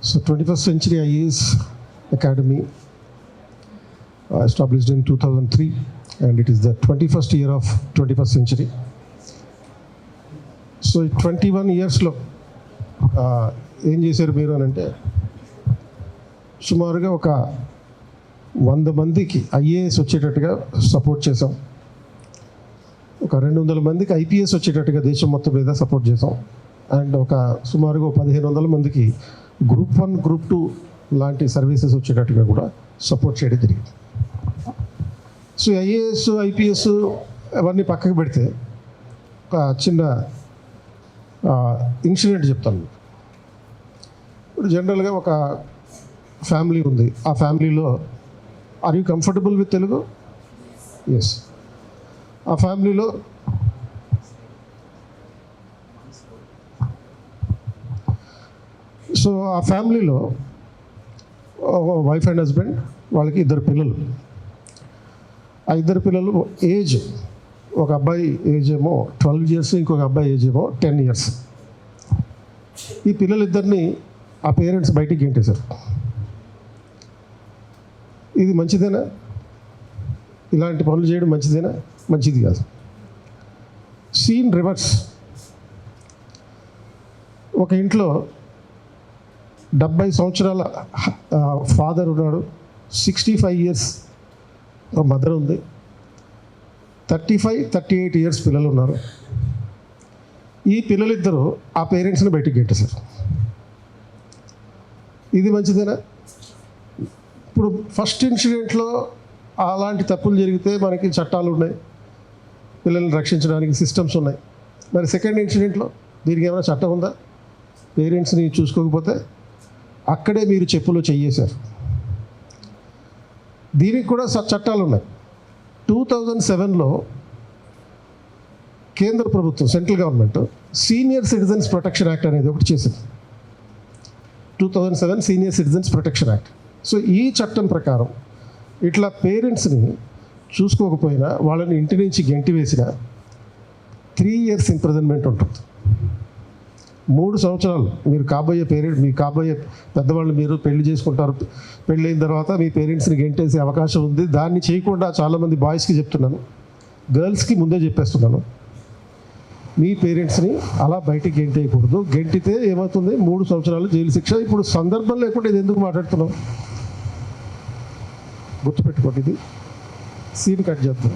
So 21st Century IAS Academy established in 2003, and it is the 21st year of 21st century. So 21 yearsలో ఏం చేశారు మీరు అని అంటే, సుమారుగా ఒక 100 మందికి ఐఏఎస్ వచ్చేటట్టుగా సపోర్ట్ చేసాం. ఒక 200 మందికి ఐపీఎస్ వచ్చేటట్టుగా దేశం మొత్తం మీద సపోర్ట్ చేసాం. అండ్ ఒక సుమారుగా 1500 మందికి గ్రూప్ 1 గ్రూప్ 2 లాంటి సర్వీసెస్ వచ్చేటట్టుగా కూడా సపోర్ట్ చేయడం జరిగింది. సో ఐఏఎస్ ఐపీఎస్ అవన్నీ పక్కకు పెడితే ఒక చిన్న ఇన్సిడెంట్ చెప్తాను. ఇప్పుడు జనరల్గా ఒక ఫ్యామిలీ ఉంది. ఆ ఫ్యామిలీలో are you comfortable with Telugu? Yes. ఆ ఫ్యామిలీలో ఆ ఫ్యామిలీలో వైఫ్ అండ్ హస్బెండ్, వాళ్ళకి 2 పిల్లలు. ఆ 2 పిల్లలు ఏజ్, ఒక అబ్బాయి ఏజ్ ఏమో 12 years, ఇంకొక అబ్బాయి ఏజ్ ఏమో 10 years. ఈ పిల్లలిద్దరిని ఆ పేరెంట్స్ బయటికి గెంటేశారు. ఇది మంచిదేనా? ఇలాంటి పనులు చేయడం మంచిదేనా? మంచిది కాదు. Scene reverse. ఒక ఇంట్లో 70 సంవత్సరాల ఫాదర్ ఉన్నాడు, 65 years ఒక మదర్ ఉంది, 35-38 years పిల్లలు ఉన్నారు. ఈ పిల్లలిద్దరూ ఆ పేరెంట్స్ని బయటికి గెట్టేశారు. ఇది మంచిదేనా? ఇప్పుడు ఫస్ట్ ఇన్సిడెంట్లో అలాంటి తప్పులు జరిగితే మనకి చట్టాలు ఉన్నాయి, పిల్లల్ని రక్షించడానికి సిస్టమ్స్ ఉన్నాయి. మరి సెకండ్ ఇన్సిడెంట్లో దీనికి ఏమైనా చట్టం ఉందా? పేరెంట్స్ని చూసుకోకపోతే అక్కడే మీరు చెప్పులో చెయ్యేశారు. దీనికి కూడా చట్టాలు ఉన్నాయి. 2007లో కేంద్ర ప్రభుత్వం, central government senior citizens protection act అనేది ఒకటి చేసింది. 2007 senior citizens protection act. So ఈ చట్టం ప్రకారం ఇట్లా పేరెంట్స్ని చూసుకోకపోయినా, వాళ్ళని ఇంటి నుంచి గెంటి వేసిన 3 years ఇంప్రిజన్మెంట్ ఉంటుంది. 3 సంవత్సరాలు మీరు కాబోయే మీ కాబోయే పెద్దవాళ్ళు మీరు పెళ్లి చేసుకుంటారు. పెళ్ళైన తర్వాత మీ పేరెంట్స్ని గెంటేసే అవకాశం ఉంది. దాన్ని చేయకుండా చాలామంది బాయ్స్కి చెప్తున్నాను, గర్ల్స్కి ముందే చెప్పేస్తున్నాను, మీ పేరెంట్స్ని అలా బయటికి గెంటేయకూడదు. గెంటితే ఏమవుతుంది? 3 సంవత్సరాలు జైలు శిక్ష. ఇప్పుడు సందర్భం లేకుండా ఇది ఎందుకు మాట్లాడుతున్నాం? గుర్తుపెట్టుకోండి, ఇది సీన్ కట్ చేద్దాం.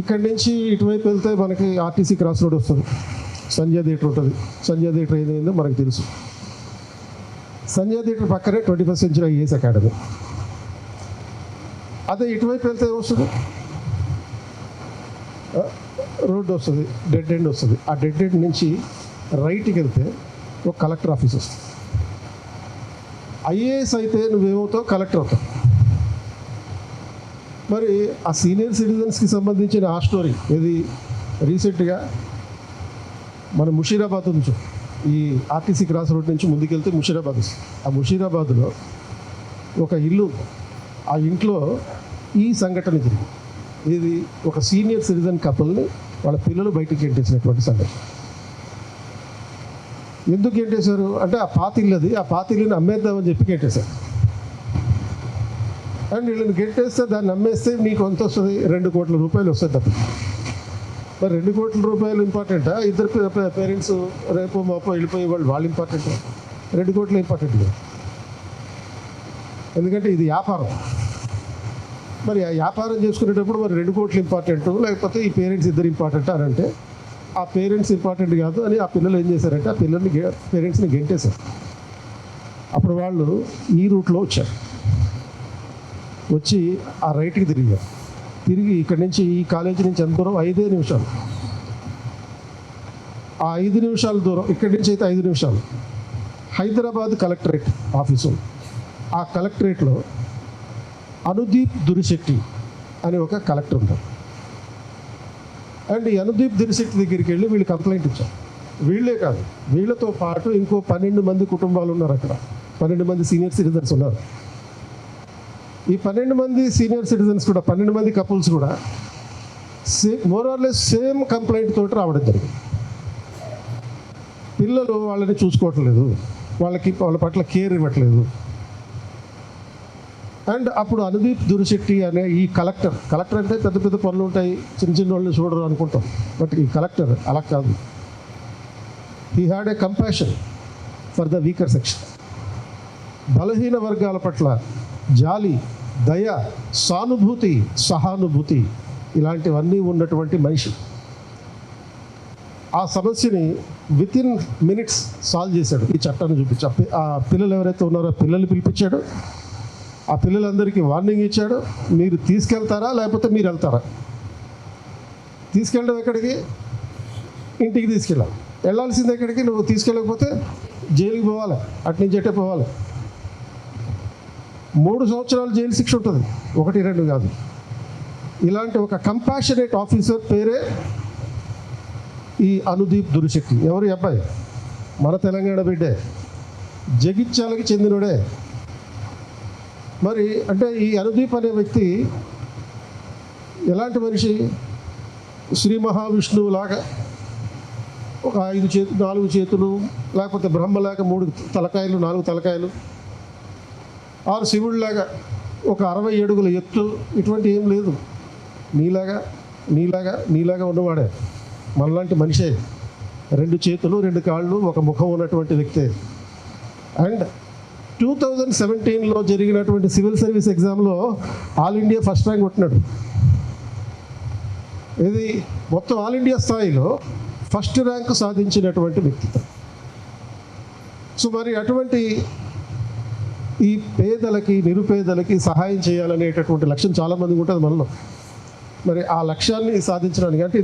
ఇక్కడి నుంచి ఇటువైపు వెళ్తే మనకి ఆర్టీసీ క్రాస్ రోడ్ వస్తుంది, సంజయ్ థియేటర్ ఉంటుంది. సంజయ్ థియేటర్ ఏదైందో మనకు తెలుసు. సంజయ్ థియేటర్ పక్కనే 21st Century IAS అకాడమీ. అదే ఇటువైపు వెళ్తే ఏమొస్తుంది? రోడ్డు వస్తుంది, డెడ్ ఎండ్ వస్తుంది. ఆ డెడ్ ఎండ్ నుంచి రైట్కి వెళ్తే ఒక కలెక్టర్ ఆఫీస్ వస్తుంది. ఐఏఎస్ అయితే నువ్వేమవుతావు? కలెక్టర్ అవుతావు. మరి ఆ సీనియర్ సిటిజన్స్కి సంబంధించిన ఆ స్టోరీ ఇది రీసెంట్గా మన ముషీరాబాద్ నుంచి, ఈ ఆర్టీసీ క్రాస్ రోడ్ నుంచి ముందుకెళ్తే ముషీరాబాద్ వస్తుంది. ఆ ముషీరాబాద్లో ఒక ఇల్లు, ఆ ఇంట్లో ఈ సంఘటన జరిగింది. ఇది ఒక సీనియర్ సిటిజన్ కపుల్ని వాళ్ళ పిల్లలు బయటికి గెంటేసినటువంటి సంఘటన. ఎందుకు గెంటేశారు అంటే, ఆ పాత ఇల్లు అది, ఆ పాత ఇల్లుని అమ్మేద్దామని చెప్పి గెంటేశారు. అండ్ వీళ్ళని గెంటేస్తే దాన్ని అమ్మేస్తే నీకు ఎంత వస్తుంది? 2 కోట్ల రూపాయలు వస్తుంది తప్ప. మరి 2 కోట్ల రూపాయలు ఇంపార్టెంటా? 2 పేరెంట్స్ రేపు మాపో వెళ్ళిపోయే వాళ్ళు ఇంపార్టెంటా? 2 కోట్లు ఇంపార్టెంట్ లేదు. ఎందుకంటే ఇది వ్యాపారం. మరి ఆ వ్యాపారం చేసుకునేటప్పుడు మరి 2 కోట్లు ఇంపార్టెంట్, లేకపోతే ఈ పేరెంట్స్ ఇద్దరు ఇంపార్టెంట్ అని అంటే, ఆ పేరెంట్స్ ఇంపార్టెంట్ కాదు అని ఆ పిల్లలు ఏం చేశారంటే, ఆ పేరెంట్స్ని గెంటేశారు. అప్పుడు వాళ్ళు ఈ రూట్లో వచ్చారు. వచ్చి ఆ రైట్కి తిరిగి ఇక్కడి నుంచి, ఈ కాలేజీ నుంచి ఎంత దూరం? 5 నిమిషాలు. ఆ 5 నిమిషాల దూరం, ఇక్కడి నుంచి అయితే 5 నిమిషాలు, హైదరాబాద్ కలెక్టరేట్ ఆఫీసు. ఆ కలెక్టరేట్లో అనుదీప్ దురిశెట్టి అని ఒక కలెక్టర్ ఉంటారు. అండ్ ఈ అనుదీప్ దురిశెట్టి దగ్గరికి వెళ్ళి వీళ్ళు కంప్లైంట్ ఇచ్చారు. వీళ్ళే కాదు, వీళ్ళతో పాటు ఇంకో 12 మంది కుటుంబాలు ఉన్నారు అక్కడ. 12 మంది సీనియర్ సిటిజన్స్ ఉన్నారు. ఈ 12 మంది సీనియర్ సిటిజన్స్ కూడా, 12 మంది కపుల్స్ కూడా more or less same complaint తోటి రావడం జరిగింది. పిల్లలు వాళ్ళని చూసుకోవట్లేదు, వాళ్ళ పట్ల కేర్ ఇవ్వట్లేదు. అండ్ అప్పుడు అనుదీప్ దురిశెట్టి అనే ఈ కలెక్టర్ అంటే పెద్ద పెద్ద పనులు ఉంటాయి, చిన్న చిన్న వాళ్ళని చూడరు అనుకుంటాం. బట్ ఈ కలెక్టర్ అలా కాదు. He had a compassion for the weaker section. బలహీన వర్గాల పట్ల జాలి, దయ, సానుభూతి, సహానుభూతి ఇలాంటివన్నీ ఉన్నటువంటి మనిషి. ఆ సమస్యని వితిన్ మినిట్స్ సాల్వ్ చేశాడు. ఈ చట్టాన్ని చూపించి ఆ పిల్లలు ఎవరైతే ఉన్నారో పిల్లల్ని పిలిపించాడు. ఆ పిల్లలందరికీ వార్నింగ్ ఇచ్చాడు, మీరు తీసుకెళ్తారా లేకపోతే మీరు వెళ్తారా. తీసుకెళ్ళడం ఎక్కడికి? ఇంటికి తీసుకెళ్ళాలి. వెళ్ళాల్సింది ఎక్కడికి? నువ్వు తీసుకెళ్ళకపోతే జైలుకి పోవాలి, అట్నుంచి అట్టే పోవాలి. 3 సంవత్సరాలు జైలు శిక్ష ఉంటుంది, 1-2 కాదు. ఇలాంటి ఒక కంపాషనేట్ ఆఫీసర్ పేరే ఈ అనుదీప్ దురిశెట్టి. ఎవరు అబ్బాయి? మన తెలంగాణ బిడ్డే, జగిత్యాలకి చెందినోడే. మరి అంటే ఈ అనుదీప్ అనే వ్యక్తి ఎలాంటి మనిషి? శ్రీ మహావిష్ణువు లాగా ఒక 4 చేతులు, లేకపోతే బ్రహ్మలాగా 3 తలకాయలు, 4 తలకాయలు, 6 శివుడిలాగా ఒక 60 అడుగుల ఎత్తు, ఇటువంటి ఏం లేదు. నీలాగా ఉన్నవాడే, మనలాంటి మనిషే. 2 చేతులు, 2 కాళ్ళు, ఒక ముఖం ఉన్నటువంటి వ్యక్తే. అండ్ 2017లో జరిగినటువంటి సివిల్ సర్వీస్ ఎగ్జామ్లో ఆల్ ఇండియా ఫస్ట్ ర్యాంక్ కొట్టినాడు. ఇది మొత్తం ఆల్ ఇండియా స్థాయిలో ఫస్ట్ ర్యాంక్ సాధించినటువంటి వ్యక్తి. సో మరి అటువంటి ఈ పేదలకి, నిరుపేదలకి సహాయం చేయాలనేటటువంటి లక్ష్యం చాలామందికి ఉంటుంది మనలో. మరి ఆ లక్ష్యాన్ని సాధించడానికి అంటే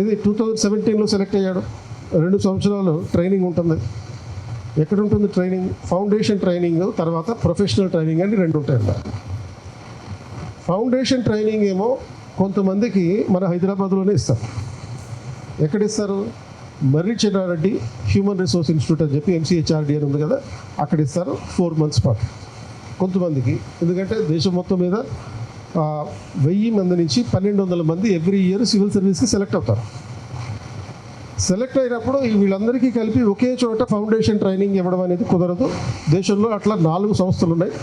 ఇది 2017లో సెలెక్ట్ అయ్యాడు. 2 సంవత్సరాలు ట్రైనింగ్ ఉంటుంది. ఎక్కడ ఉంటుంది ట్రైనింగ్? ఫౌండేషన్ ట్రైనింగ్, తర్వాత ప్రొఫెషనల్ ట్రైనింగ్ అని 2 ఉంటాయి అన్నమాట. ఫౌండేషన్ ట్రైనింగ్ ఏమో కొంతమందికి మన హైదరాబాద్లోనే ఇస్తారు. ఎక్కడ ఇస్తారు? మర్రి చెన్నారెడ్డి హ్యూమన్ రిసోర్స్ ఇన్స్టిట్యూట్ అని చెప్పి MCHRD అని ఉంది కదా, అక్కడ ఇస్తారు 4 months పాటు కొంతమందికి. ఎందుకంటే దేశం మొత్తం మీద 1000 మంది నుంచి 1200 మంది ఎవ్రీ ఇయర్ సివిల్ సర్వీస్కి సెలెక్ట్ అవుతారు. సెలెక్ట్ అయినప్పుడు వీళ్ళందరికీ కలిపి ఒకే చోట ఫౌండేషన్ ట్రైనింగ్ ఇవ్వడం అనేది కుదరదు. దేశంలో అట్లా 4 సంస్థలు ఉన్నాయి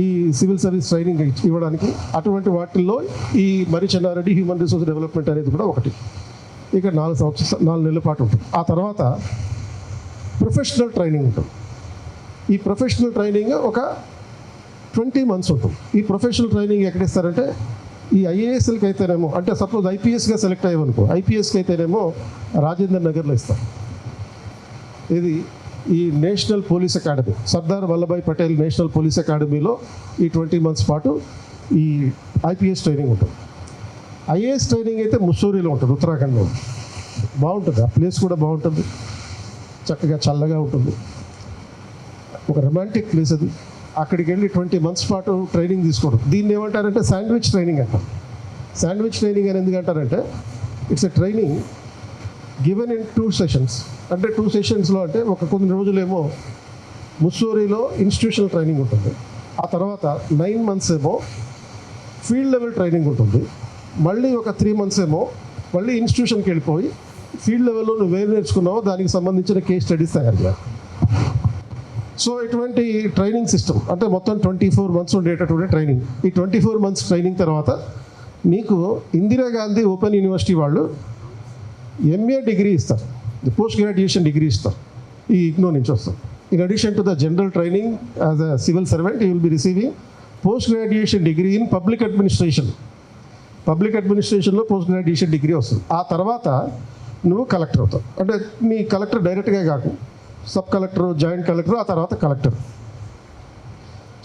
ఈ సివిల్ సర్వీస్ ట్రైనింగ్ ఇవ్వడానికి. అటువంటి వాటిల్లో ఈ మర్రి చెన్నారెడ్డి హ్యూమన్ రిసోర్స్ డెవలప్మెంట్ అనేది కూడా ఒకటి. ఇక 4 నెలల పాటు ఉంటుంది. ఆ తర్వాత ప్రొఫెషనల్ ట్రైనింగ్ ఉంటుంది. ఈ ప్రొఫెషనల్ ట్రైనింగ్ ఒక 20 months ఉంటుంది. ఈ ప్రొఫెషనల్ ట్రైనింగ్ ఎక్కడ ఇస్తారంటే ఈ IASలకి అయితేనేమో, అంటే సపోజ్ IPSగా సెలెక్ట్ అయ్యామనుకో, IPSకి అయితేనేమో రాజేంద్ర నగర్లో ఇస్తాం. ఇది ఈ national police academy, Sardar Vallabhbhai Patel national police అకాడమీలో ఈ 20 months పాటు ఈ IPS ట్రైనింగ్ ఉంటుంది. IAS ట్రైనింగ్ అయితే ముస్సోరీలో ఉంటుంది, ఉత్తరాఖండ్లో. బాగుంటుంది, ఆ ప్లేస్ కూడా బాగుంటుంది, చక్కగా చల్లగా ఉంటుంది, ఒక రొమాంటిక్ ప్లేస్ అది. అక్కడికి వెళ్ళి 20 months పాటు ట్రైనింగ్ తీసుకోవడం. దీన్ని ఏమంటారంటే శాండ్విచ్ ట్రైనింగ్ అంటారు. శాండ్విచ్ ట్రైనింగ్ అని ఎందుకు అంటారంటే it's a training given in 2 sessions. అంటే 2 sessionsలో అంటే కొన్ని రోజులేమో ముస్సోరీలో ఇన్స్టిట్యూషనల్ ట్రైనింగ్ ఉంటుంది. ఆ తర్వాత 9 months ఏమో ఫీల్డ్ లెవెల్ ట్రైనింగ్ ఉంటుంది. మళ్ళీ ఒక 3 months ఏమో మళ్ళీ ఇన్స్టిట్యూషన్కి వెళ్ళిపోయి ఫీల్డ్ లెవెల్లో నువ్వు ఏం నేర్చుకున్నావో దానికి సంబంధించిన కేస్ స్టడీస్ తయారు చేయాలి. సో ఇటువంటి ట్రైనింగ్ సిస్టమ్ అంటే మొత్తం 24 months ఉండేటటువంటి ట్రైనింగ్. ఈ 24 months ట్రైనింగ్ తర్వాత నీకు ఇందిరాగాంధీ ఓపెన్ యూనివర్సిటీ వాళ్ళు MA డిగ్రీ ఇస్తారు, పోస్ట్ గ్రాడ్యుయేషన్ డిగ్రీ ఇస్తారు. ఈ IGNOU నుంచి వస్తారు. In addition to the general training as a civil servant you will be receiving post graduation degree in public administration. Public అడ్మినిస్ట్రేషన్లో post graduation degree వస్తుంది. ఆ తర్వాత నువ్వు కలెక్టర్ అవుతావు. అంటే నీ కలెక్టర్ డైరెక్ట్గా కాకుండా సబ్ కలెక్టర్, జాయింట్ కలెక్టర్, ఆ తర్వాత కలెక్టర్.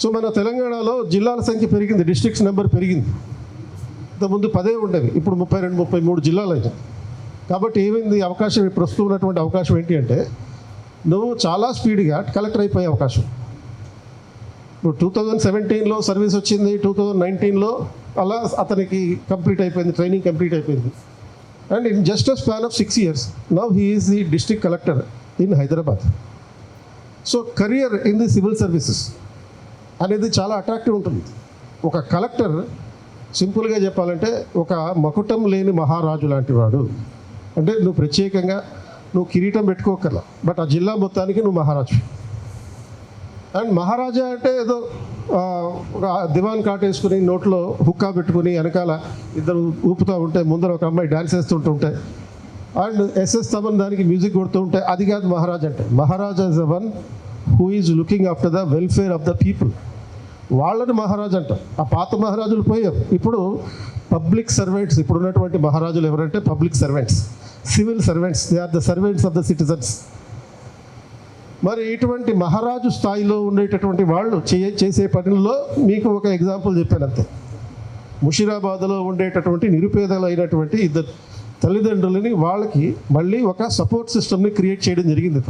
సో మన తెలంగాణలో జిల్లాల సంఖ్య పెరిగింది, డిస్ట్రిక్ట్స్ నెంబర్ పెరిగింది. ఇంతకుముందు 10 ఉండేవి, ఇప్పుడు 32, 33 జిల్లాలు అయినాయి. కాబట్టి ఏమైంది అవకాశం? ప్రస్తుతం ఉన్నటువంటి అవకాశం ఏంటి అంటే నువ్వు చాలా స్పీడ్గా కలెక్టర్ అయిపోయే అవకాశం. ఇప్పుడు 2017లో సర్వీస్ వచ్చింది, 2019లో అలా అతనికి కంప్లీట్ అయిపోయింది, ట్రైనింగ్ కంప్లీట్ అయిపోయింది. And in just a span of 6 years now he is the district collector in Hyderabad. So career in the civil services అనేది చాలా అట్రాక్టివ్ ఉంటుంది. ఒక కలెక్టర్ సింపుల్గా చెప్పాలంటే ఒక మకుటం లేని మహారాజు లాంటి వాడు. అంటే నువ్వు ప్రత్యేకంగా నువ్వు కిరీటం పెట్టుకోకర్లా, బట్ ఆ జిల్లా మొత్తానికి నువ్వు మహారాజు. అండ్ మహారాజా అంటే ఏదో ఒక దివాన్ కాటేసుకుని నోట్లో హుక్కా పెట్టుకుని వెనకాల ఇద్దరు ఊపుతూ ఉంటే ముందర ఒక అమ్మాయి డ్యాన్స్ వేస్తుంటుంటే అండ్ ఎస్ఎస్ తమన్ దానికి మ్యూజిక్ కొడుతూ ఉంటే అది కాదు మహారాజ్ అంటే. Maharaja is the one who is looking after the welfare of the people. వాళ్ళని మహారాజ్ అంట. ఆ పాత మహారాజులు పోయారు. ఇప్పుడు పబ్లిక్ సర్వెంట్స్, ఇప్పుడు ఉన్నటువంటి మహారాజులు ఎవరంటే public servants, civil servants. They are the servants of the citizens. మరి ఇటువంటి మహారాజు స్థాయిలో ఉండేటటువంటి వాళ్ళు చేసే పనుల్లో మీకు ఒక ఎగ్జాంపుల్ చెప్పాను అంతే. ముషిరాబాద్లో ఉండేటటువంటి నిరుపేదలైనటువంటి ఇద్దరు తల్లిదండ్రులని వాళ్ళకి మళ్ళీ ఒక సపోర్ట్ సిస్టమ్ని క్రియేట్ చేయడం జరిగింది.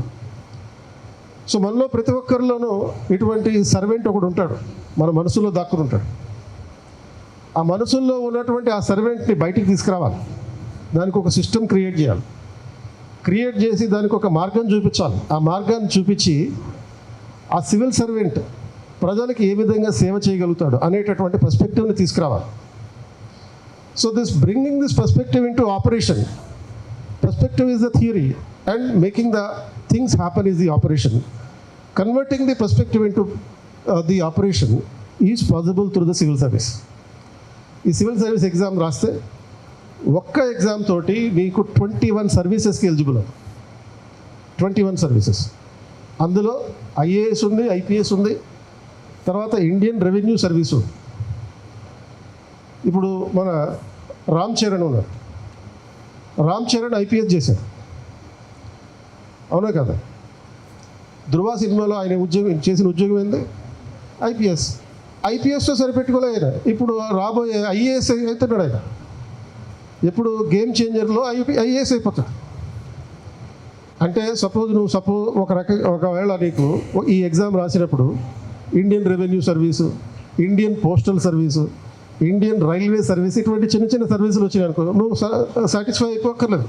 సో మనలో ప్రతి ఒక్కరిలోనూ ఇటువంటి సర్వెంట్ ఒకడు ఉంటాడు, మన మనసులో దాక్కుని ఉంటాడు. ఆ మనసుల్లో ఉన్నటువంటి ఆ సర్వెంట్ని బయటికి తీసుకురావాలి. దానికి ఒక సిస్టమ్ క్రియేట్ చేయాలి. క్రియేట్ చేసి దానికి ఒక మార్గం చూపించాలి. ఆ మార్గాన్ని చూపించి ఆ సివిల్ సర్వెంట్ ప్రజలకు ఏ విధంగా సేవ చేయగలుగుతాడు అనేటటువంటి పర్స్పెక్టివ్ని తీసుకురావాలి. So this bringing this perspective into operation. Perspective is the theory and making the things happen is the operation. Converting the perspective into the operation is possible through the civil service. ఈ civil service exam రాస్తే ఒక్క exam తోటి మీకు 21 సర్వీసెస్కి eligible అవుతుంది. 21 services. అందులో IAS ఉంది, IPS ఉంది, తర్వాత ఇండియన్ రెవెన్యూ సర్వీస్ ఉంది. ఇప్పుడు మన రామ్ చరణ్ ఉన్నారు. రామ్ చరణ్ ఐపీఎస్ చేశారు, అవునా కదా? ధృవ సినిమాలో ఆయన చేసిన ఉద్యోగం ఏంది? ఐపీఎస్. ఐపీఎస్తో సరిపెట్టుకోలే ఆయన. ఇప్పుడు రాబోయే ఐఏఎస్ అవుతున్నాడు ఆయన. ఎప్పుడు గేమ్ చేంజర్లో ఐఏఎస్ అయిపోతాడు. అంటే ఒకవేళ నీకు ఈ ఎగ్జామ్ రాసినప్పుడు Indian revenue service, Indian postal service, Indian railway service, ఇటువంటి చిన్న చిన్న సర్వీసులు వచ్చినాయనుకో, నువ్వు సాటిస్ఫై అయిపోక్కర్లేదు.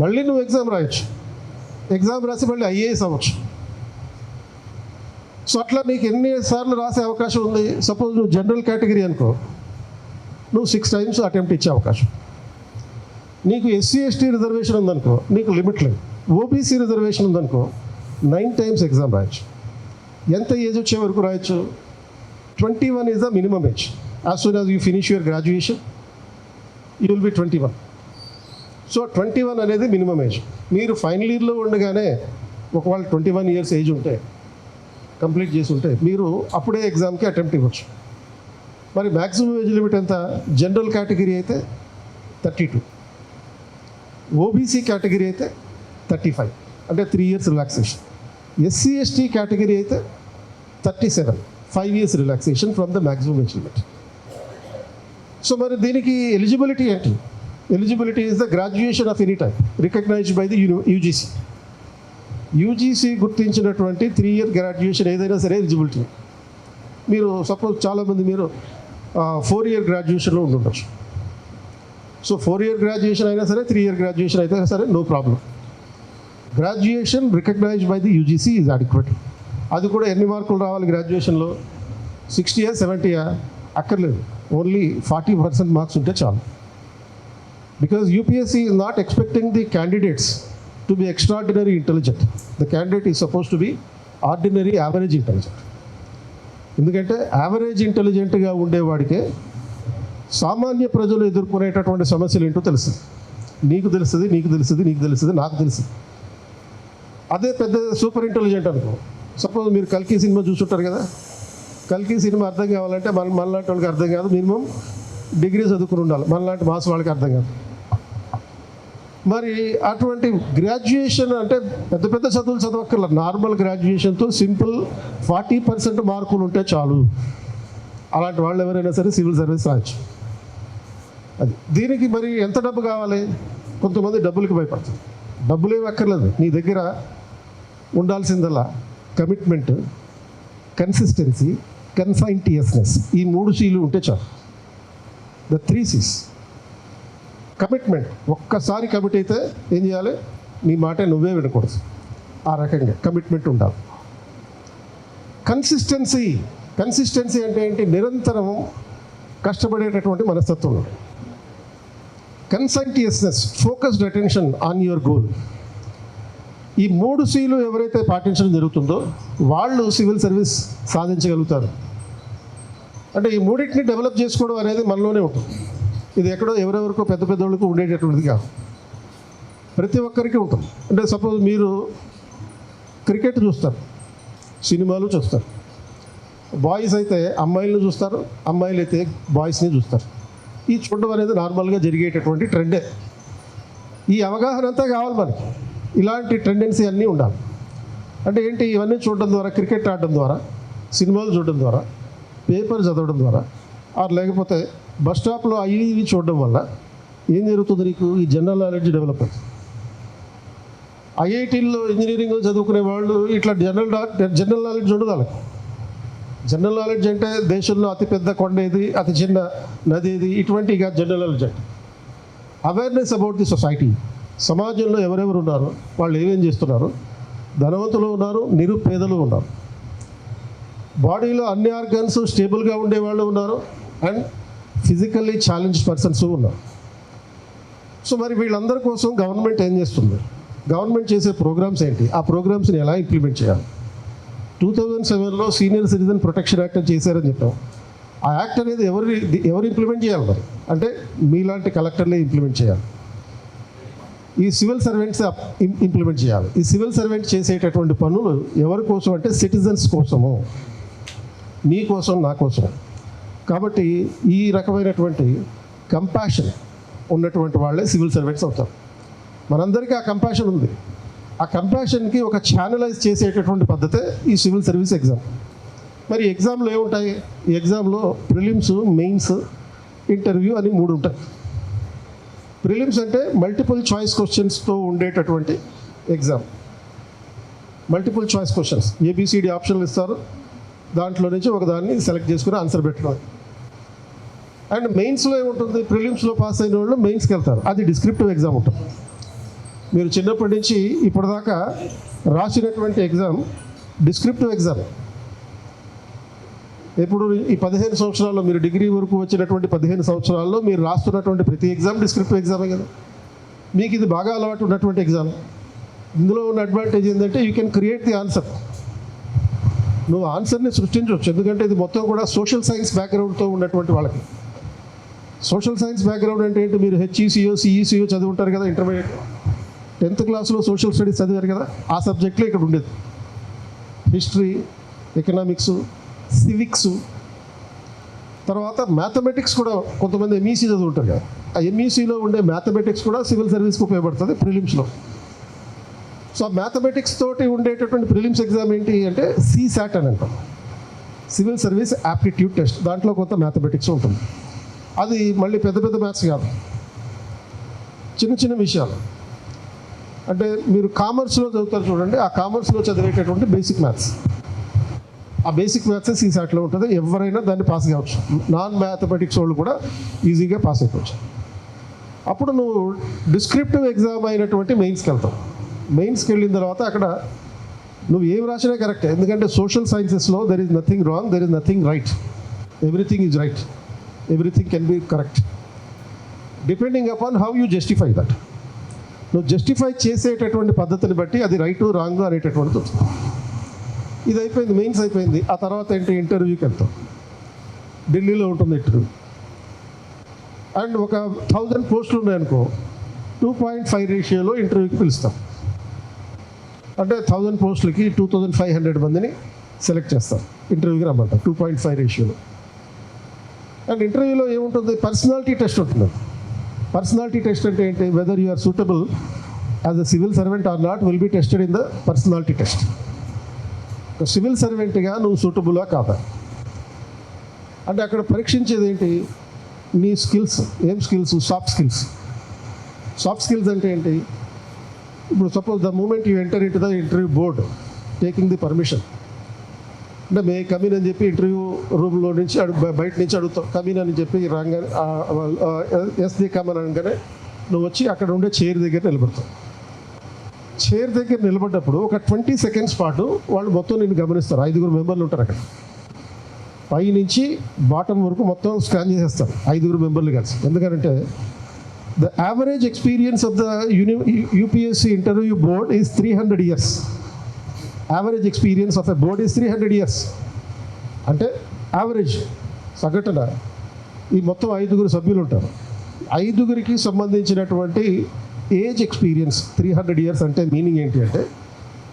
మళ్ళీ నువ్వు ఎగ్జామ్ రాయొచ్చు. ఎగ్జామ్ రాసి మళ్ళీ ఐఏఎస్ అవ్వచ్చు. సో అట్లా నీకు ఎన్నిసార్లు రాసే అవకాశం ఉంది. సపోజ్ నువ్వు జనరల్ కేటగిరీ అనుకో, నువ్వు 6 times అటెంప్ట్ ఇచ్చే అవకాశం. నీకు ఎస్సీ ఎస్టీ రిజర్వేషన్ ఉందనుకో, నీకు లిమిట్ లేదు. ఓబీసీ రిజర్వేషన్ ఉందనుకో 9 times ఎగ్జామ్ రాయొచ్చు. ఎంత ఏజ్ వచ్చే వరకు రాయొచ్చు? 21 is the minimum age. As soon as you finish your graduation you will B 21. So 21 అనేది మినిమం ఏజ్. మీరు ఫైనల్ ఇయర్లో ఉండగానే ఒకవేళ 21 years ఏజ్ ఉంటే, కంప్లీట్ చేసి ఉంటే, మీరు అప్పుడే ఎగ్జామ్కి అటెంప్ట్ ఇవ్వచ్చు. మరి మ్యాక్సిమం ఏజ్ లిమిట్ ఎంత? జనరల్ కేటగిరీ అయితే 32, ఓబీసీ కేటగిరీ అయితే 35, అంటే 3 years relaxation. SC ST category అయితే 37, 5 years relaxation from the maximum age limit. So మరి దీనికి ఎలిజిబిలిటీ ఏంటి? Eligibility is the graduation of any type recognised by the UGC. UGC గుర్తించినటువంటి 3 year graduation ఏదైనా సరే ఎలిజిబిలిటీ. మీరు సపోజ్ చాలామంది మీరు 4 year గ్రాడ్యుయేషన్లో ఉండొచ్చు. సో 4 year గ్రాడ్యుయేషన్ అయినా సరే, 3 year గ్రాడ్యుయేషన్ అయితే సరే, no problem. Graduation recognised by the UGC is adequate. అది కూడా ఎన్ని మార్కులు రావాలి గ్రాడ్యుయేషన్లో? 60 or 70 అక్కర్లేదు, ఓన్లీ 40% మార్క్స్ ఉంటే చాలు. Because UPSC is not expecting the candidates to be extraordinary intelligent. The candidate is suppose to be ordinary average intelligent. ఎందుకంటే average ఇంటెలిజెంట్గా ఉండేవాడికే సామాన్య ప్రజలు ఎదుర్కొనేటటువంటి సమస్యలు ఏంటో తెలుస్తుంది. నీకు తెలుస్తుంది, నీకు తెలుస్తుంది, నీకు తెలుస్తుంది, నాకు తెలుస్తుంది. అదే పెద్ద సూపర్ ఇంటెలిజెంట్ అనుకో. సపోజ్ మీరు కల్కి సినిమా చూస్తుంటారు కదా. కల్కి సినిమా అర్థం కావాలంటే మనలాంటి వాళ్ళకి అర్థం కాదు, మినిమం డిగ్రీ చదువుకుని ఉండాలి. మనలాంటి మాస్ వాళ్ళకి అర్థం కాదు. మరి అటువంటి గ్రాడ్యుయేషన్ అంటే పెద్ద పెద్ద చదువులు చదవక్కర్ల, నార్మల్ గ్రాడ్యుయేషన్తో సింపుల్ 40% మార్కులు ఉంటే చాలు. అలాంటి వాళ్ళు ఎవరైనా సరే సివిల్ సర్వీస్ రాయొచ్చు. అది దీనికి మరి ఎంత డబ్బు కావాలి? కొంతమంది డబ్బులకి భయపడతారు. డబ్బులు ఏమి అక్కర్లేదు, నీ దగ్గర ఉండాల్సిందల్లా కమిట్మెంట్, కన్సిస్టెన్సీ, కన్సైంటియస్నెస్. ఈ 3 C's ఉంటే చాలు. The 3 C's. కమిట్మెంట్. ఒక్కసారి కమిట్ అయితే ఏం చేయాలి? నీ మాట నువ్వే వినకూడదు. ఆ రకంగా కమిట్మెంట్ ఉండాలి. కన్సిస్టెన్సీ. కన్సిస్టెన్సీ అంటే ఏంటి? నిరంతరం కష్టపడేటటువంటి మనస్తత్వం. Conscientiousness, focused attention on your goal. ఈ 3 Cలు ఎవరైతే పాటించడం జరుగుతుందో వాళ్ళు సివిల్ సర్వీస్ సాధించగలుగుతారు. అంటే ఈ మూడింటిని డెవలప్ చేసుకోవడం అనేది మనలోనే ఉంటుంది. ఇది ఎక్కడో ఎవరెవరికో పెద్ద పెద్దోళ్ళకు ఉండేటటువంటిది కాదు, ప్రతి ఒక్కరికి ఉంటుంది. అంటే సపోజ్ మీరు క్రికెట్ చూస్తారు, సినిమాలు చూస్తారు. బాయ్స్ అయితే అమ్మాయిలను చూస్తారు, అమ్మాయిలు అయితే బాయ్స్ని చూస్తారు. ఈ చూడడం అనేది నార్మల్గా జరిగేటటువంటి ట్రెండే. ఈ అవగాహన అంతా కావాలి మనకి. ఇలాంటి టెండెన్సీ అన్నీ ఉండాలి. అంటే ఏంటి, ఇవన్నీ చూడడం ద్వారా, క్రికెట్ ఆడడం ద్వారా, సినిమాలు చూడడం ద్వారా, పేపర్ చదవడం ద్వారా, లేకపోతే బస్ స్టాప్లో ఇవి చూడడం వల్ల ఏం జరుగుతుంది, నీకు ఈ జనరల్ నాలెడ్జ్ డెవలప్ అవుతుంది. ఐఐటీల్లో ఇంజనీరింగ్ చదువుకునే వాళ్ళు ఇట్లా జనరల్ నాలెడ్జ్ ఉండదు వాళ్ళకి. జనరల్ నాలెడ్జ్ అంటే దేశంలో అతిపెద్ద కొండ ఏది, అతి చిన్న నది ఏది, ఇటువంటి ఇక జనరల్ నాలెడ్జ్ అంటే అవేర్నెస్ అబౌట్ ది సొసైటీ. సమాజంలో ఎవరెవరు ఉన్నారు, వాళ్ళు ఏమేం చేస్తున్నారు, ధనవంతులు ఉన్నారు, నిరుపేదలు ఉన్నారు, బాడీలో అన్ని ఆర్గన్స్ స్టేబుల్గా ఉండేవాళ్ళు ఉన్నారు, అండ్ ఫిజికల్లీ ఛాలెంజ్డ్ పర్సన్స్ ఉన్నారు. సో మరి వీళ్ళందరి కోసం గవర్నమెంట్ ఏం చేస్తుంది, గవర్నమెంట్ చేసే ప్రోగ్రామ్స్ ఏంటి, ఆ ప్రోగ్రామ్స్ని ఎలా ఇంప్లిమెంట్ చేయాలి. 2007లో సీనియర్ సిటిజన్ ప్రొటెక్షన్ యాక్ట్ చేశారని చెప్పాం. ఆ యాక్ట్ అనేది ఎవరు ఇంప్లిమెంట్ చేయాలి మరి అంటే మీలాంటి కలెక్టర్లే ఇంప్లిమెంట్ చేయాలి. ఈ సివిల్ సర్వెంట్స్ ఇంప్లిమెంట్ చేయాలి. ఈ సివిల్ సర్వెంట్ చేసేటటువంటి పనులు ఎవరి కోసం అంటే సిటిజన్స్ కోసము, నీ కోసం, నా కోసం. కాబట్టి ఈ రకమైనటువంటి కంపాషన్ ఉన్నటువంటి వాళ్ళే సివిల్ సర్వెంట్స్ అవుతారు. మనందరికీ ఆ కంపాషన్ ఉంది. ఆ కంపాషన్కి ఒక ఛానలైజ్ చేసేటటువంటి పద్ధతే ఈ సివిల్ సర్వీస్ ఎగ్జామ్. మరి ఎగ్జామ్లో ఏముంటాయి, ఈ ఎగ్జామ్లో ప్రిలిమ్స్, మెయిన్స్, ఇంటర్వ్యూ అని 3 ఉంటాయి. ప్రిలిమ్స్ అంటే మల్టిపుల్ చాయిస్ క్వశ్చన్స్తో ఉండేటటువంటి exam. Multiple choice questions, ABCD ఆప్షన్లు ఇస్తారు, దాంట్లో నుంచి ఒకదాన్ని సెలెక్ట్ చేసుకుని ఆన్సర్ పెట్టడం. అండ్ మెయిన్స్లో ఏముంటుంది, ప్రిలిమ్స్లో పాస్ అయిన వాళ్ళు మెయిన్స్కి వెళ్తారు, అది డిస్క్రిప్టివ్ ఎగ్జామ్ ఉంటుంది. మీరు చిన్నప్పటి నుంచి ఇప్పటిదాకా రాసినటువంటి ఎగ్జామ్ డిస్క్రిప్టివ్ ఎగ్జామ్. ఇప్పుడు ఈ 15 సంవత్సరాల్లో, మీరు డిగ్రీ వరకు వచ్చినటువంటి 15 సంవత్సరాల్లో మీరు రాస్తున్నటువంటి ప్రతి ఎగ్జామ్ డిస్క్రిప్టివ్ ఎగ్జామే కదా. మీకు ఇది బాగా అలవాటు ఉన్నటువంటి ఎగ్జామ్. ఇందులో ఉన్న అడ్వాంటేజ్ ఏంటంటే you can create the answer. నువ్వు ఆన్సర్ని సృష్టించవచ్చు, ఎందుకంటే ఇది మొత్తం కూడా సోషల్ సైన్స్ బ్యాక్గ్రౌండ్తో ఉన్నటువంటి వాళ్ళకి. సోషల్ సైన్స్ బ్యాక్గ్రౌండ్ అంటే ఏంటి, మీరు HECO, CECO చదివి ఉంటారు కదా, ఇంటర్మీడియట్ 10th క్లాస్లో సోషల్ స్టడీస్ చదివారు కదా, ఆ సబ్జెక్ట్లో ఇక్కడ ఉండేది. హిస్టరీ, ఎకనామిక్స్, సివిక్స్, తర్వాత మ్యాథమెటిక్స్ కూడా కొంతమంది MEC చదువుంటారు కదా, ఆ MECలో ఉండే మ్యాథమెటిక్స్ కూడా సివిల్ సర్వీస్కి ఉపయోగపడుతుంది ప్రిలిమ్స్లో. సో ఆ మ్యాథమెటిక్స్ తోటి ఉండేటటువంటి ప్రిలిమ్స్ ఎగ్జామ్ ఏంటి అంటే CSAT అని అంటాం, సివిల్ సర్వీస్ యాప్టిట్యూడ్ టెస్ట్. దాంట్లో కొంత మ్యాథమెటిక్స్ ఉంటుంది. అది మళ్ళీ పెద్ద పెద్ద మ్యాథ్స్ కాదు, చిన్న చిన్న విషయాలు. అంటే మీరు కామర్స్లో చదువుతారు చూడండి, ఆ కామర్స్లో చదివేటటువంటి బేసిక్ మ్యాథ్స్, ఆ బేసిక్ మ్యాథ్స్ CSATలో ఉంటుంది. ఎవరైనా దాన్ని పాస్ కావచ్చు, నాన్ మ్యాథమెటిక్స్ వాళ్ళు కూడా ఈజీగా పాస్ అయిపోవచ్చు. అప్పుడు నువ్వు డిస్క్రిప్టివ్ ఎగ్జామ్ అయినటువంటి మెయిన్స్కి వెళ్తావు. మెయిన్స్కి వెళ్ళిన తర్వాత అక్కడ నువ్వు ఏం రాసినా కరెక్టే, ఎందుకంటే సోషల్ సైన్సెస్లో there is nothing wrong, there is nothing right, everything is right, everything can be correct depending upon how you justify that. నువ్వు జస్టిఫై చేసేటటువంటి పద్ధతిని బట్టి అది రైటు రాంగ్ అనేటటువంటిది వస్తుంది. ఇది అయిపోయింది, మెయిన్స్ అయిపోయింది. ఆ తర్వాత ఏంటి, ఇంటర్వ్యూకి వెళ్తాం. ఢిల్లీలో ఉంటుంది ఇంటర్వ్యూ. అండ్ ఒక 1000 పోస్టులు ఉన్నాయనుకో, 2.5 రేషియోలో ఇంటర్వ్యూకి పిలుస్తాం. అంటే 1000 పోస్టులకి 2500 మందిని సెలెక్ట్ చేస్తారు, ఇంటర్వ్యూకి రమ్మంటారు 2.5 రేషియోలో. అండ్ ఇంటర్వ్యూలో ఏముంటుంది, పర్సనాలిటీ టెస్ట్ ఉంటుంది. పర్సనాలిటీ టెస్ట్ అంటే ఏంటి, whether you are suitable as a civil servant or not will be tested in the personality test. ఒక సివిల్ సర్వెంట్గా నువ్వు సూటబులా కాదా అంటే అక్కడ పరీక్షించేది ఏంటి, నీ స్కిల్స్. ఏం skills, soft skills. Soft skills అంటే ఏంటి, ఇప్పుడు suppose the moment you enter in to the interview board taking the permission, అంటే మే కమిన్ అని చెప్పి ఇంటర్వ్యూ రూమ్లో నుంచి బయట నుంచి అడుగుతావు, కమిన్ అని చెప్పి రాగానే ఎస్ ది కమన్ అనగానే నువ్వు వచ్చి అక్కడ ఉండే చైర్ దగ్గర నిలబడతావు. చైర్ దగ్గర నిలబడ్డప్పుడు ఒక 20 సెకండ్స్ పాటు వాళ్ళు మొత్తం నిన్ను గమనిస్తారు. 5 మెంబర్లు ఉంటారు అక్కడ, పై నుంచి బాటం వరకు మొత్తం స్కాన్ చేసేస్తారు 5 మెంబర్లు కలిసి. ఎందుకంటే The average experience of the UPSC interview board is 300 years. Average experience of a board is 300 years. అంటే యావరేజ్ సగటున ఈ మొత్తం 5 సభ్యులు ఉంటారు. 5కి సంబంధించినటువంటి ఏజ్ ఎక్స్పీరియన్స్ 300 ఇయర్స్ అంటే మీనింగ్ ఏంటి అంటే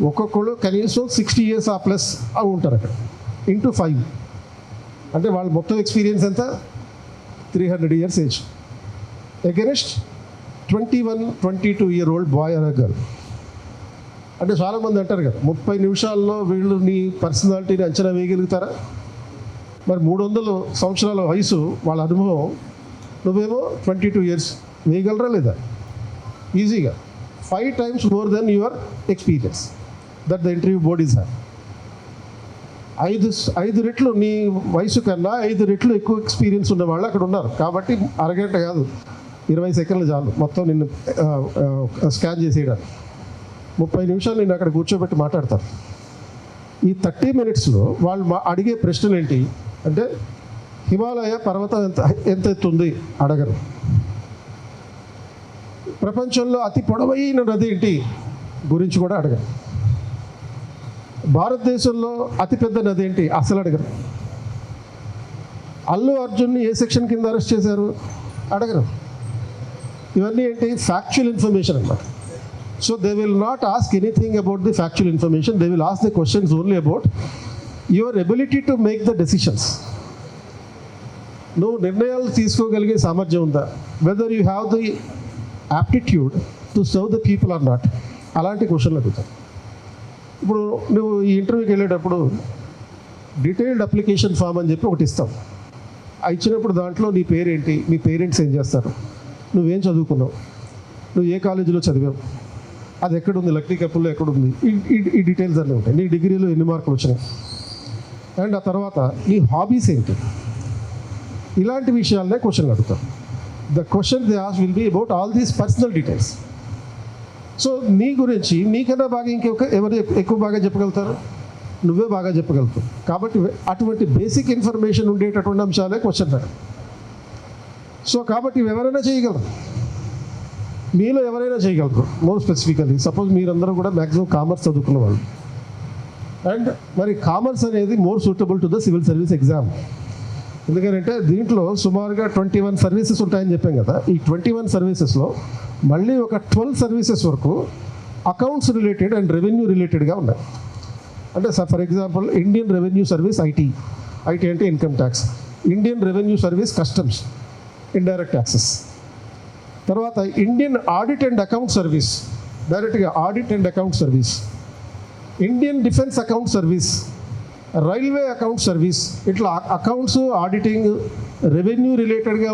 ఒక్కొక్కరు కనీసం 60 ఇయర్స్ ఆ ప్లస్ ఉంటారు అక్కడ ఇంటూ 5 అంటే వాళ్ళ మొత్తం ఎక్స్పీరియన్స్ ఎంత 300 years age against 21-22 year old boy or girl. అంటే చాలామంది అంటారు కదా 30 నిమిషాల్లో వీళ్ళు నీ పర్సనాలిటీని అంచనా వేయగలుగుతారా? మరి 300 సంవత్సరాల వయసు వాళ్ళ అనుభవం, నువ్వేమో 22 ఇయర్స్ వేయగలరా లేదా? ఈజీగా 5 times more than your experience that the interview board is having. 5 రెట్లు నీ వయసు కన్నా 5 రెట్లు ఎక్కువ ఎక్స్పీరియన్స్ ఉన్న వాళ్ళు అక్కడ ఉన్నారు. కాబట్టి అరగంట కాదు 20 సెకండ్లు చాలు మొత్తం నిన్ను స్కాన్ చేసేయడానికి. 30 నిమిషాలు నేను అక్కడ కూర్చోబెట్టి మాట్లాడతారు. ఈ 30 minutesలో వాళ్ళు అడిగే ప్రశ్నలు ఏంటి అంటే హిమాలయ పర్వతం ఎంత ఎత్తుంది అడగరు. ప్రపంచంలో అతి పొడవైన నది ఏంటి గురించి కూడా అడగరు. భారతదేశంలో అతిపెద్ద నది ఏంటి అసలు అడగరు. అల్లు అర్జున్ని ఏ సెక్షన్ కింద అరెస్ట్ చేశారు అడగరు. ఇవన్నీ ఏంటి ఫ్యాక్చువల్ ఇన్ఫర్మేషన్ అన్నమాట. So they will not ask anything about the factual information. They will ask the questions only about your ability to make the decisions. నువ్వు నిర్ణయాలు తీసుకోగలిగే సామర్థ్యం ఉందా, whether you have the aptitude to serve the people or not, అలాంటి క్వశ్చన్లు అడుగుతారు. ఇప్పుడు నువ్వు ఈ ఇంటర్వ్యూకి వెళ్ళేటప్పుడు డీటెయిల్డ్ అప్లికేషన్ ఫామ్ అని చెప్పి ఒకటి ఇస్తావు. ఇచ్చినప్పుడు దాంట్లో నీ పేరేంటి, మీ పేరెంట్స్ ఏం చేస్తారు, నువ్వేం చదువుకున్నావు, నువ్వు ఏ కాలేజీలో చదివావు, అది ఎక్కడుంది, లక్డీ కప్పుల్లో ఎక్కడుంది, ఈ డీటెయిల్స్ అన్నీ ఉంటాయి. నీ డిగ్రీలో ఎన్ని మార్కులు వచ్చినాయి, అండ్ ఆ తర్వాత నీ హాబీస్ ఏంటి, ఇలాంటి విషయాలనే క్వశ్చన్లు అడుగుతారు. The question they ask will be about all these personal details. So నీ గురించి నీకన్నా బాగా ఎవరు ఎక్కువ బాగా చెప్పగలుగుతారు, నువ్వే బాగా చెప్పగలుగుతావు. కాబట్టి అటువంటి బేసిక్ ఇన్ఫర్మేషన్ ఉండేటటువంటి అంశాలే క్వశ్చన్ రాడు. సో కాబట్టి ఎవరైనా చేయగలరు, మీలో ఎవరైనా చేయగలరు. మోర్ స్పెసిఫికల్లీ సపోజ్ మీరందరూ కూడా మ్యాక్సిమం కామర్స్ చదువుకున్న వాళ్ళు, అండ్ మరి కామర్స్ అనేది more suitable to the civil service exam. ఎందుకంటే దీంట్లో సుమారుగా 21 సర్వీసెస్ ఉంటాయని చెప్పాం కదా. ఈ 21 సర్వీసెస్లో మళ్ళీ ఒక 12 సర్వీసెస్ వరకు అకౌంట్స్ రిలేటెడ్ అండ్ రెవెన్యూ రిలేటెడ్గా ఉన్నాయి. అంటే for example Indian revenue service IT అంటే income tax, Indian revenue service customs indirect taxes, తర్వాత Indian audit and account service డైరెక్ట్గా audit and account service, Indian defence account service, railway account service. ఇట్లా accounts auditing revenue రిలేటెడ్గా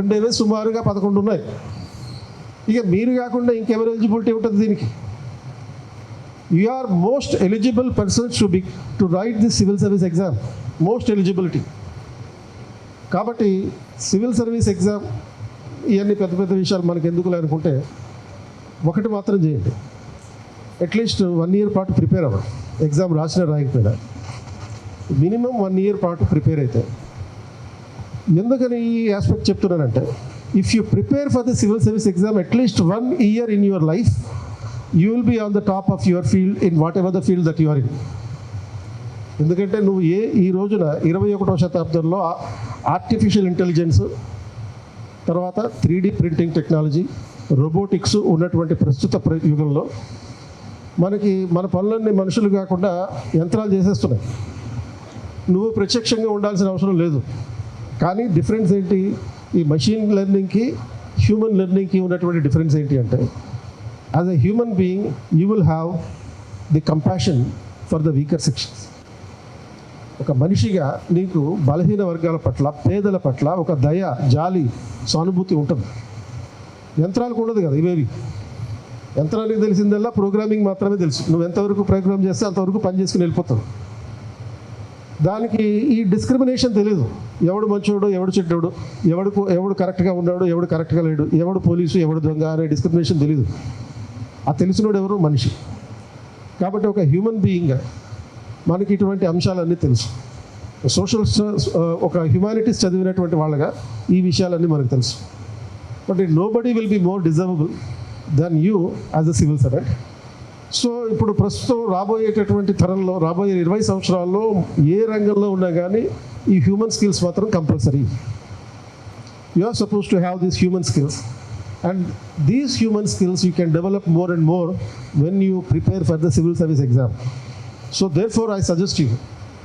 ఉండేవే సుమారుగా 11 ఉన్నాయి. ఇక మీరు కాకుండా ఇంకెవరు ఎలిజిబిలిటీ ఉంటుంది దీనికి? You are most eligible persons to write the civil service exam, most eligibility. కాబట్టి సివిల్ సర్వీస్ ఎగ్జామ్ ఇవన్నీ పెద్ద పెద్ద విషయాలు మనకు ఎందుకులే అనుకుంటే ఒకటి మాత్రం చేయండి, అట్లీస్ట్ 1 year పాటు ప్రిపేర్ అవ్వండి. ఎగ్జామ్ రాసినా రాయకపోయినా మినిమం 1 year పాటు ప్రిపేర్ అయితే. ఎందుకని ఈ ఆస్పెక్ట్ చెప్తున్నానంటే, if you prepare for the civil service exam at least 1 year in your life, you will be on the top of your field in whatever the field that you are in. ఎందుకంటే నువ్వు ఈ రోజున 21వ శతాబ్దంలో artificial intelligence, తర్వాత 3D printing technology, robotics ఉన్నటువంటి ప్రస్తుత యుగంలో మనకి మన పనులన్నీ మనుషులు కాకుండా యంత్రాలు చేసేస్తున్నాయి. నువ్వు ప్రత్యక్షంగా ఉండాల్సిన అవసరం లేదు. కానీ డిఫరెన్స్ ఏంటి, ఈ మెషిన్ లెర్నింగ్కి హ్యూమన్ లెర్నింగ్కి ఉన్నటువంటి డిఫరెన్స్ ఏంటి అంటే, as a human being you will have the compassion for the weaker sections. ఒక మనిషిగా నీకు బలహీన వర్గాల పట్ల, పేదల పట్ల ఒక దయ, జాలి, సానుభూతి ఉంటుంది. యంత్రాలకు ఉండదు కదా ఇవేవి. యంత్రానికి తెలిసిందల్లా ప్రోగ్రామింగ్ మాత్రమే తెలుసు. నువ్వు ఎంతవరకు ప్రోగ్రామ్ చేస్తే అంతవరకు పని చేసుకుని వెళ్ళిపోతావు. దానికి ఈ డిస్క్రిమినేషన్ తెలియదు. ఎవడు మంచోడు, ఎవడు చెడ్డోడు, ఎవడు కరెక్ట్గా ఉన్నాడు, ఎవడు కరెక్ట్గా లేడు, ఎవడు పోలీసు, ఎవడు దొంగ అనే డిస్క్రిమినేషన్ తెలియదు. ఆ తెలిసినోడు ఎవరు? మనిషి. కాబట్టి ఒక హ్యూమన్ బీయింగ్గా మనకి ఇటువంటి అంశాలన్నీ తెలుసు. ఒక హ్యుమానిటీస్ చదివినటువంటి వాళ్ళగా ఈ విషయాలన్నీ మనకు తెలుసు. But nobody will be more deservable than you as a civil servant. So ఇప్పుడు ప్రస్తుతం రాబోయేటటువంటి తరంలో రాబోయే 20 సంవత్సరాల్లో ఏ రంగంలో ఉన్నా కానీ ఈ హ్యూమన్ స్కిల్స్ మాత్రం compulsory. You are suppose to have these human skills, and these human skills you can develop more and more when you prepare for the civil service exam. So therefore I suggest you,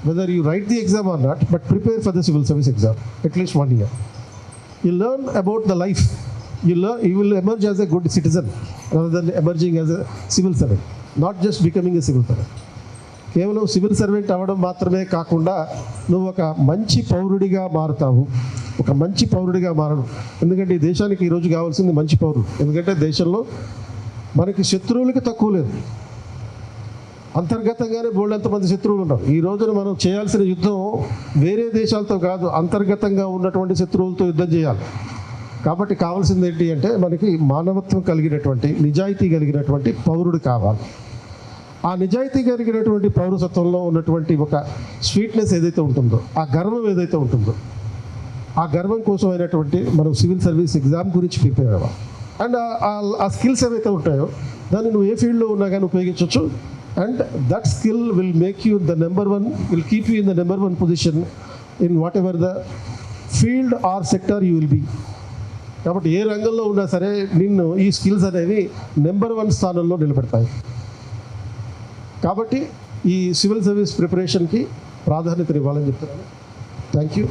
whether you write the exam or not, but prepare for the civil service exam at least 1 year. You learn about the life. You will emerge as a good citizen rather than emerging as a civil servant, not just becoming a civil servant. కేవలం civil servant అవ్వడం మాత్రమే కాకుండా నువ్వు ఒక మంచి పౌరుడిగా మారుతావు. ఒక మంచి పౌరుడిగా మారడం, ఎందుకంటే ఈ దేశానికి ఈరోజు కావాల్సింది మంచి పౌరుడు. ఎందుకంటే దేశంలో మనకి శత్రువులకి తక్కువ లేదు, అంతర్గతంగానే బోల్డంతమంది శత్రువులు ఉన్నారు. ఈ రోజున మనం చేయాల్సిన యుద్ధం వేరే దేశాలతో కాదు, అంతర్గతంగా ఉన్నటువంటి శత్రువులతో యుద్ధం చేయాలి. కాబట్టి కావాల్సింది ఏంటి అంటే మనకి మానవత్వం కలిగినటువంటి, నిజాయితీ కలిగినటువంటి పౌరుడు కావాలి. ఆ నిజాయితీ కలిగినటువంటి పౌరసత్వంలో ఉన్నటువంటి ఒక స్వీట్నెస్ ఏదైతే ఉంటుందో, ఆ గర్వం ఏదైతే ఉంటుందో, ఆ గర్వం కోసమైనటువంటి మనం సివిల్ సర్వీస్ ఎగ్జామ్ గురించి ప్రిపేర్ అవ్వాలి. అండ్ ఆ స్కిల్స్ ఏవైతే ఉంటాయో దాన్ని నువ్వు ఏ ఫీల్డ్లో ఉన్నా కానీ ఉపయోగించవచ్చు. And that skill will make you the number one, will keep you in the number one position in whatever the field or sector you will be. కాబట్టి ఏ రంగంలో ఉన్నా సరే నిన్ను ఈ స్కిల్స్ అనేవి నెంబర్ వన్ స్థానంలో నిలబెడతాయి. కాబట్టి ఈ సివిల్ సర్వీస్ ప్రిపరేషన్కి ప్రాధాన్యత ఇవ్వాలని చెప్తున్నాను. Thank you.